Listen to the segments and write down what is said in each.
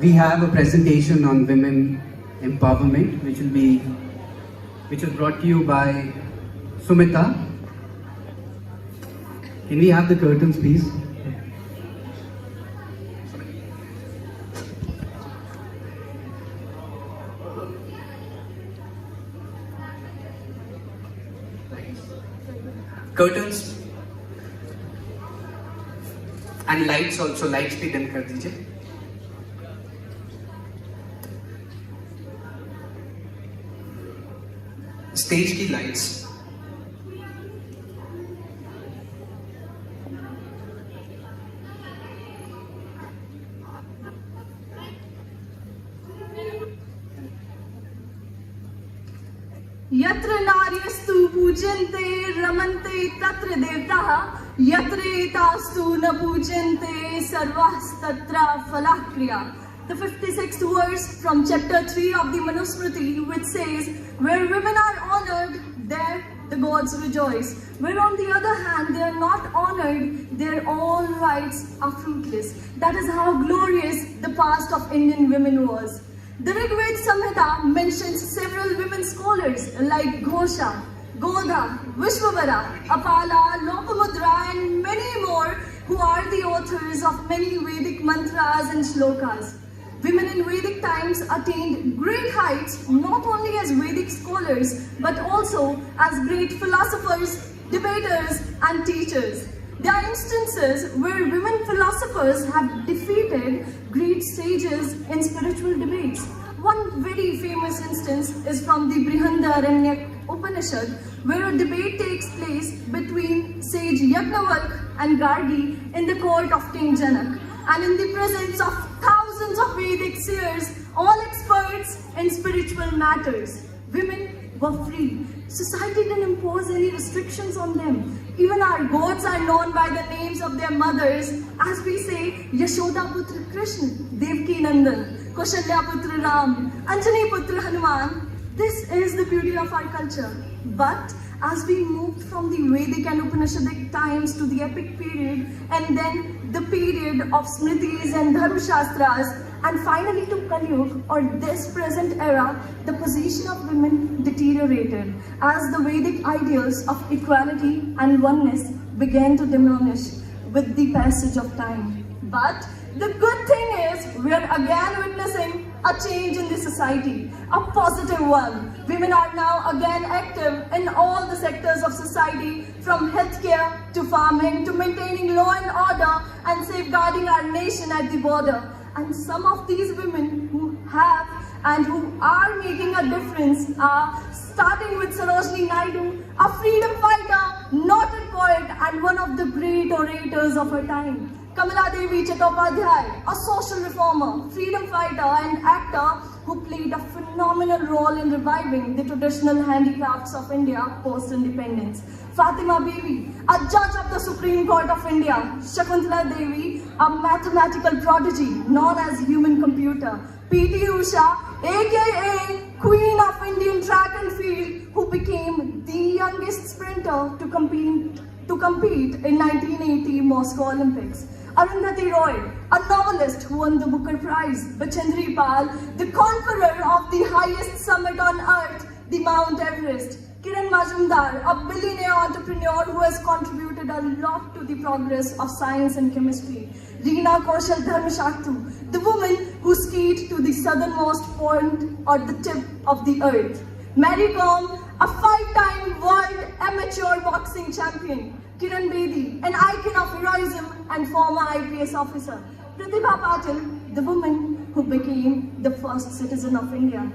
we have a presentation on women empowerment, which is brought to you by Sumita. Can we have the curtains, please? Curtains and lights also, lights भी dim कर दीजिए. Stage की lights. यत्र नार्यस्तु पूज्यन्ते रमन्ते तत्र देवताः यत्र एतास्तु न पूज्यन्ते सर्वास्तत्र फलाः क्रिया. The 56th verse from chapter 3 of the Manusmriti, which says, where women are honored, there the gods rejoice. Where on the other hand they are not honored, their all rights are fruitless. That is how glorious the past of Indian women was. The Rigveda Samhita mentions several women scholars like Ghosha, Goda, Vishwavara, Apala, Lopamudra and many more who are the authors of many Vedic mantras and shlokas. Women in Vedic times attained great heights not only as Vedic scholars but also as great philosophers, debaters and teachers. There are instances where women philosophers have defeated great sages in spiritual debates. One very famous instance is from the Brihadaranyaka Upanishad, where a debate takes place between sage Yajnavalkya and Gargi in the court of King Janak, and in the presence of thousands of Vedic seers, all experts in spiritual matters. Women were free. Society didn't impose any restrictions on them. Even our gods are known by the names of their mothers, as we say Yashoda Putra Krishna, Devki Nandan, Kaushalya Putra Ram, Anjani Putra Hanuman. This is the beauty of our culture. But as we moved from the Vedic and Upanishadic times to the epic period, and then the period of Smritis and Dharmashastras, and finally to Kali Yuga, or this present era, the position of women deteriorated as the Vedic ideals of equality and oneness began to diminish with the passage of time. But the good thing is, we are again witnessing a change in the society, a positive one. Women are now again active in all the sectors of society, from healthcare to farming to maintaining law and order and safeguarding our nation at the border. And some of these women who have and who are making a difference are starting with Sarojini Naidu, a freedom fighter, noted poet and one of the great orators of her time. Kamala Devi Chattopadhyay, a social reformer, freedom fighter and actor who played a phenomenal role in reviving the traditional handicrafts of India post-independence. Fatima Bibi, a judge of the Supreme Court of India. Shakuntala Devi, a mathematical prodigy known as human computer. P.T. Usha, aka Queen of Indian Track and Field, who became the youngest sprinter to compete in 1980 Moscow Olympics. Arundhati Roy, a novelist who won the Booker Prize. Bachendri Pal, the conqueror of the highest summit on earth, the Mount Everest. Kiran Majumdar, a billionaire entrepreneur who has contributed a lot to the progress of science and chemistry. Reena Kaushal Dharmashaktu, the woman who skied to the southernmost point or the tip of the earth. Mary Kom, a 5-time world amateur boxing champion. Kiran Bedi, an icon of heroism and former IPS officer. Pratibha Patil, the woman who became the first citizen of India.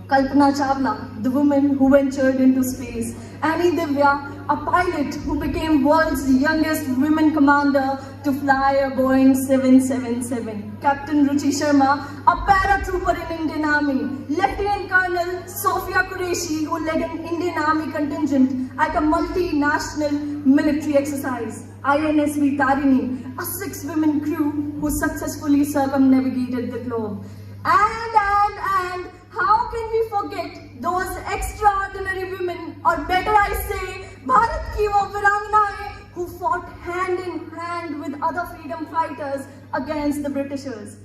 Kalpana Chawla, the woman who ventured into space. Annie Divya, a pilot who became world's youngest women commander to fly a Boeing 777. Captain Ruchi Sharma, a paratrooper in Indian Army. Lieutenant Colonel Sophia Qureshi, who led an Indian Army contingent at a multinational military exercise. INSV Tarini, a 6-woman crew who successfully circumnavigated the globe. And how can we forget those extraordinary women, or better I say, Bharat ki wo virangnaएं, who fought hand in hand with other freedom fighters against the Britishers.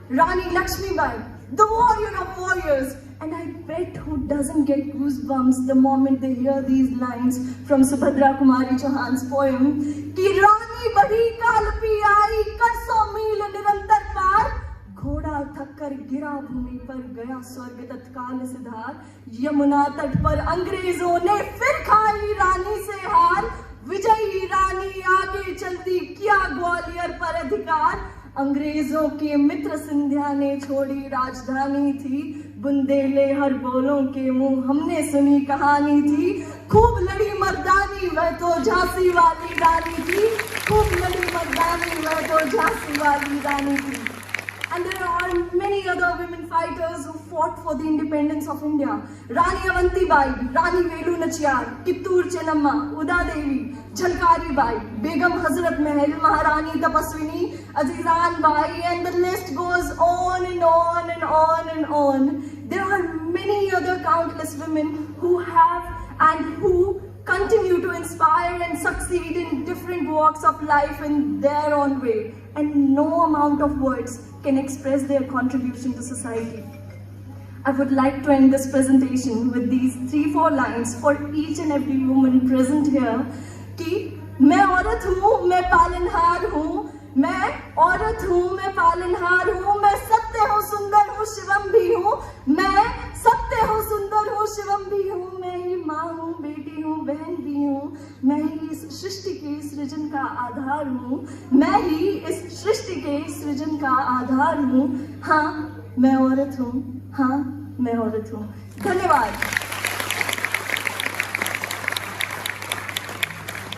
Rani Lakshmibai, the warrior of warriors. And I bet who doesn't get goosebumps the moment they hear these lines from Subhadra Kumari Chauhan's poem कि रानी बढ़ी काल P I कर सौ मील निरंतर पार, घोड़ा थक कर गिरा भूमि पर गया स्वर्ग तत्काल सिधार, यमुना तट पर अंग्रेजों ने फिर खाई रानी से हार, विजयी रानी आगे चलती किया ग्वालियर पर अधिकार, अंग्रेजों के मित्र सिंधिया ने छोड़ी राजधानी थी, बुंदेले हर बोलों के मुंह हमने सुनी कहानी थी, खूब लड़ी मर्दानी वह तो झांसी वाली रानी थी, खूब लड़ी मर्दानी वह तो झांसी वाली रानी थी. And there are many other women fighters who fought for the independence of India. Rani Avanti Bai, Rani Velu Nachiyar, Kittur Chennamma, Uda Devi, Jhalkari Bai, Begum Hazrat Mahal, Maharani Tapaswini, Azizan Bai, and the list goes on and on and on and on. There are many other countless women who have and who continue to inspire and succeed in different walks of life in their own way, and no amount of words can express their contribution to society. I would like to end this presentation with these 3-4 lines for each and every woman present here कि मैं औरत हूँ, मैं पालनहार हूँ, मैं औरत हूँ, मैं पालनहार हूँ, मैं सत्य हूँ, सुंदर हूँ, शिवम भी हूँ, मैं सत्य हूँ, सुंदर हूँ, शिवम भी हूँ, मैं ही माँ हूँ, बेटी हूँ, बहन भी हूँ, मैं ही इस सृष्टि के सृजन का आधार हूँ, मैं ही इस सृष्टि के सृजन का आधार हूँ, हाँ मैं औरत हूँ, हाँ मैं औरत हूँ. धन्यवाद.